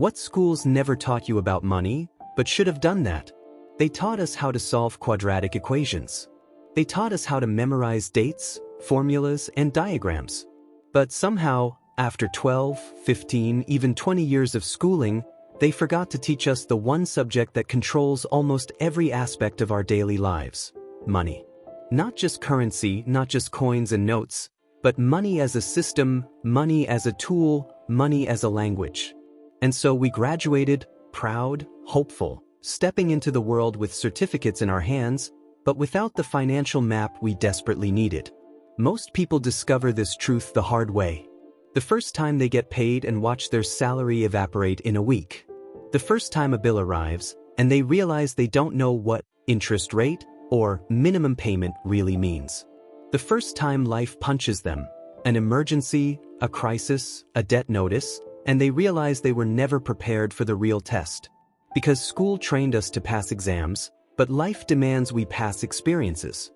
What schools never taught you about money, but should have done that? They taught us how to solve quadratic equations. They taught us how to memorize dates, formulas, and diagrams. But somehow, after 12, 15, even 20 years of schooling, they forgot to teach us the one subject that controls almost every aspect of our daily lives: money. Not just currency, not just coins and notes, but money as a system, money as a tool, money as a language. And so we graduated, proud, hopeful, stepping into the world with certificates in our hands, but without the financial map we desperately needed. Most people discover this truth the hard way. The first time they get paid and watch their salary evaporate in a week. The first time a bill arrives, and they realize they don't know what interest rate or minimum payment really means. The first time life punches them, an emergency, a crisis, a debt notice, and they realize they were never prepared for the real test. Because school trained us to pass exams, but life demands we pass experiences.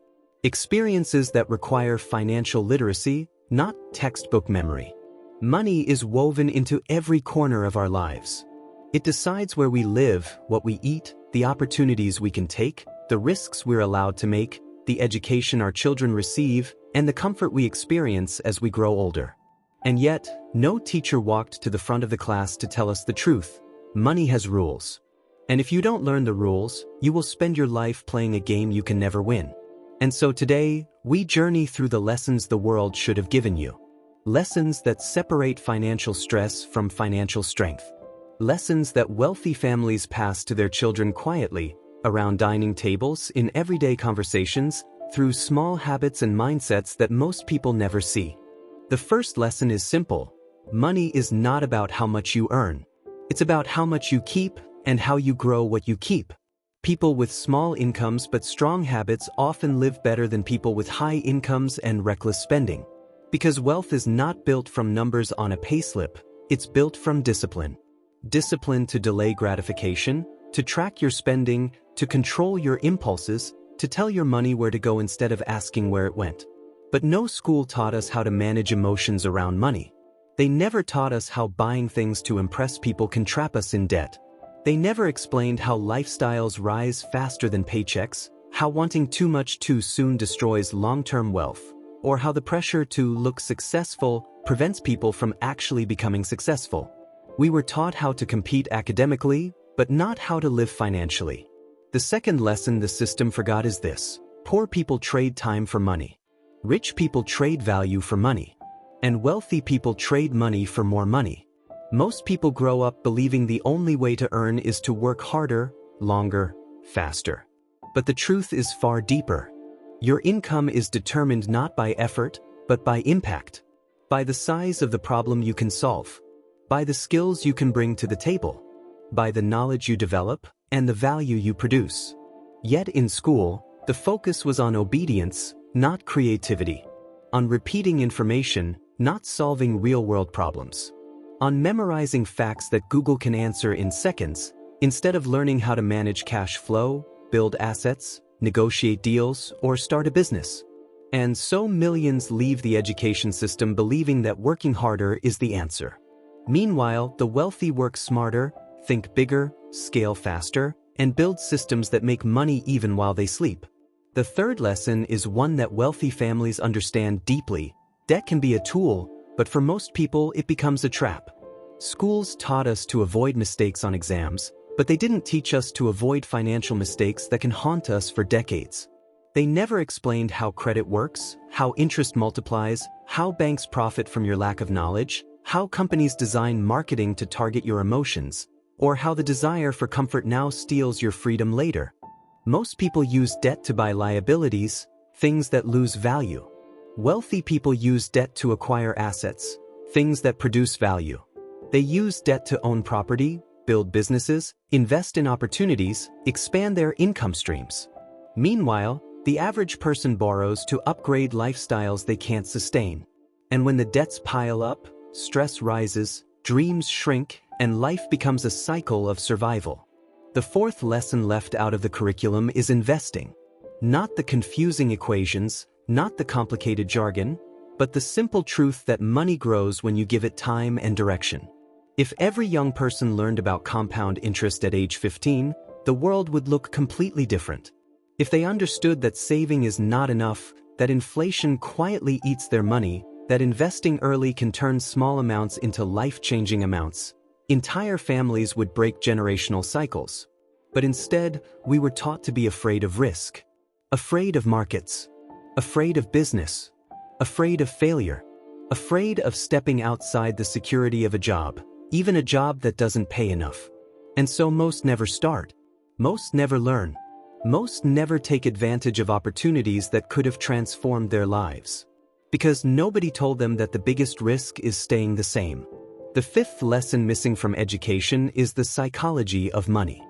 Experiences that require financial literacy, not textbook memory. Money is woven into every corner of our lives. It decides where we live, what we eat, the opportunities we can take, the risks we're allowed to make, the education our children receive, and the comfort we experience as we grow older. And yet, no teacher walked to the front of the class to tell us the truth. Money has rules. And if you don't learn the rules, you will spend your life playing a game you can never win. And so today, we journey through the lessons the world should have given you. Lessons that separate financial stress from financial strength. Lessons that wealthy families pass to their children quietly, around dining tables, in everyday conversations, through small habits and mindsets that most people never see. The first lesson is simple. Money is not about how much you earn. It's about how much you keep and how you grow what you keep. People with small incomes but strong habits often live better than people with high incomes and reckless spending. Because wealth is not built from numbers on a payslip, it's built from discipline. Discipline to delay gratification, to track your spending, to control your impulses, to tell your money where to go instead of asking where it went. But no school taught us how to manage emotions around money. They never taught us how buying things to impress people can trap us in debt. They never explained how lifestyles rise faster than paychecks, how wanting too much too soon destroys long-term wealth, or how the pressure to look successful prevents people from actually becoming successful. We were taught how to compete academically, but not how to live financially. The second lesson the system forgot is this: poor people trade time for money. Rich people trade value for money. And wealthy people trade money for more money. Most people grow up believing the only way to earn is to work harder, longer, faster. But the truth is far deeper. Your income is determined not by effort, but by impact. By the size of the problem you can solve. By the skills you can bring to the table. By the knowledge you develop and the value you produce. Yet in school, the focus was on obedience, not creativity. On repeating information, not solving real-world problems. On memorizing facts that Google can answer in seconds, instead of learning how to manage cash flow, build assets, negotiate deals, or start a business. And so millions leave the education system believing that working harder is the answer. Meanwhile, the wealthy work smarter, think bigger, scale faster, and build systems that make money even while they sleep. The third lesson is one that wealthy families understand deeply. Debt can be a tool, but for most people it becomes a trap. Schools taught us to avoid mistakes on exams, but they didn't teach us to avoid financial mistakes that can haunt us for decades. They never explained how credit works, how interest multiplies, how banks profit from your lack of knowledge, how companies design marketing to target your emotions, or how the desire for comfort now steals your freedom later. Most people use debt to buy liabilities, things that lose value. Wealthy people use debt to acquire assets, things that produce value. They use debt to own property, build businesses, invest in opportunities, expand their income streams. Meanwhile, the average person borrows to upgrade lifestyles they can't sustain. And when the debts pile up, stress rises, dreams shrink, and life becomes a cycle of survival. The fourth lesson left out of the curriculum is investing. Not the confusing equations, not the complicated jargon, but the simple truth that money grows when you give it time and direction. If every young person learned about compound interest at age 15, the world would look completely different. If they understood that saving is not enough, that inflation quietly eats their money, that investing early can turn small amounts into life-changing amounts, entire families would break generational cycles. But instead, we were taught to be afraid of risk, afraid of markets, afraid of business, afraid of failure, afraid of stepping outside the security of a job, even a job that doesn't pay enough. And so most never start. Most never learn. Most never take advantage of opportunities that could have transformed their lives. Because nobody told them that the biggest risk is staying the same. The fifth lesson missing from education is the psychology of money.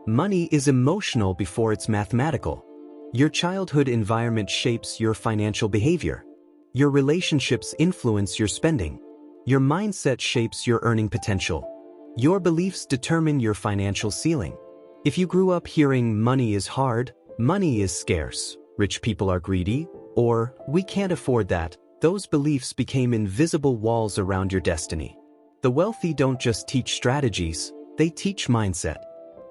Money is emotional before it's mathematical. Your childhood environment shapes your financial behavior. Your relationships influence your spending. Your mindset shapes your earning potential. Your beliefs determine your financial ceiling. If you grew up hearing money is hard, money is scarce, rich people are greedy, or we can't afford that, those beliefs became invisible walls around your destiny. The wealthy don't just teach strategies, they teach mindset.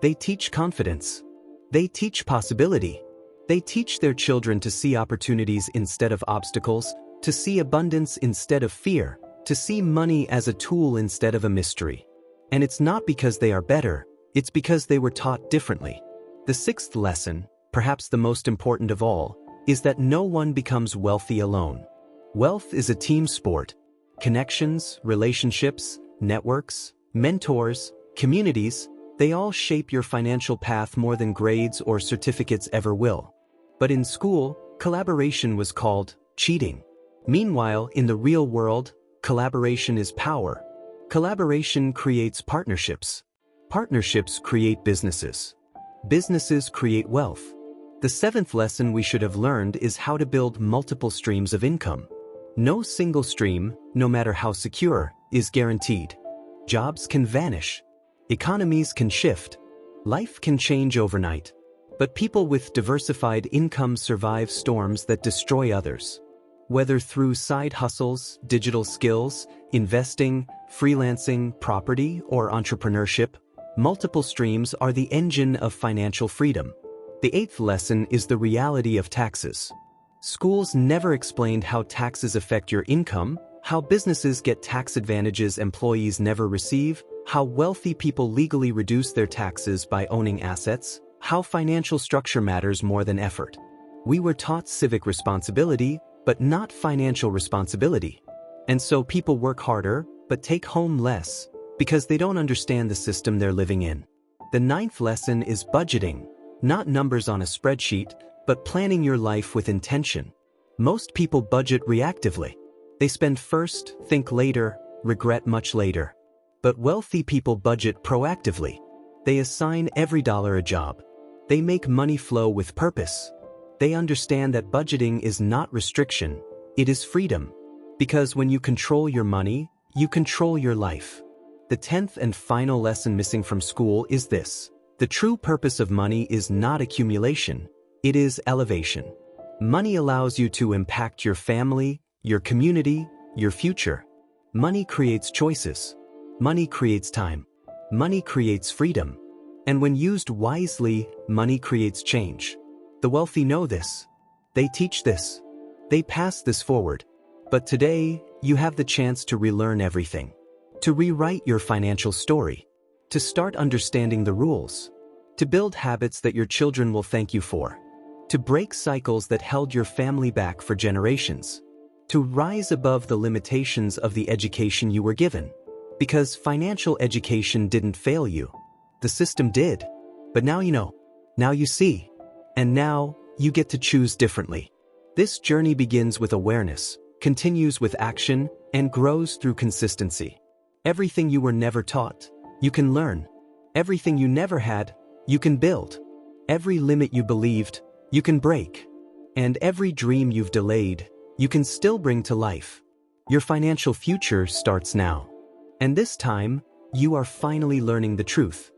They teach confidence. They teach possibility. They teach their children to see opportunities instead of obstacles, to see abundance instead of fear, to see money as a tool instead of a mystery. And it's not because they are better, it's because they were taught differently. The sixth lesson, perhaps the most important of all, is that no one becomes wealthy alone. Wealth is a team sport. Connections, relationships, networks, mentors, communities, they all shape your financial path more than grades or certificates ever will. But in school, collaboration was called cheating. Meanwhile, in the real world, collaboration is power. Collaboration creates partnerships. Partnerships create businesses. Businesses create wealth. The seventh lesson we should have learned is how to build multiple streams of income. No single stream, no matter how secure, is guaranteed. Jobs can vanish. Economies can shift. Life can change overnight. But people with diversified income survive storms that destroy others. Whether through side hustles, digital skills, investing, freelancing, property, or entrepreneurship, multiple streams are the engine of financial freedom. The eighth lesson is the reality of taxes. Schools never explained how taxes affect your income, how businesses get tax advantages employees never receive, how wealthy people legally reduce their taxes by owning assets, how financial structure matters more than effort. We were taught civic responsibility, but not financial responsibility. And so people work harder, but take home less, because they don't understand the system they're living in. The ninth lesson is budgeting, not numbers on a spreadsheet, but planning your life with intention. Most people budget reactively. They spend first, think later, regret much later. But wealthy people budget proactively. They assign every dollar a job. They make money flow with purpose. They understand that budgeting is not restriction, it is freedom. Because when you control your money, you control your life. The 10th and final lesson missing from school is this. The true purpose of money is not accumulation, it is elevation. Money allows you to impact your family, your community, your future. Money creates choices. Money creates time. Money creates freedom. And when used wisely, money creates change. The wealthy know this. They teach this. They pass this forward. But today, you have the chance to relearn everything. To rewrite your financial story. To start understanding the rules. To build habits that your children will thank you for. To break cycles that held your family back for generations. To rise above the limitations of the education you were given. Because financial education didn't fail you. The system did. But now you know. Now you see. And now, you get to choose differently. This journey begins with awareness, continues with action, and grows through consistency. Everything you were never taught, you can learn. Everything you never had, you can build. Every limit you believed, you can break. And every dream you've delayed, you can still bring to life. Your financial future starts now. And this time, you are finally learning the truth.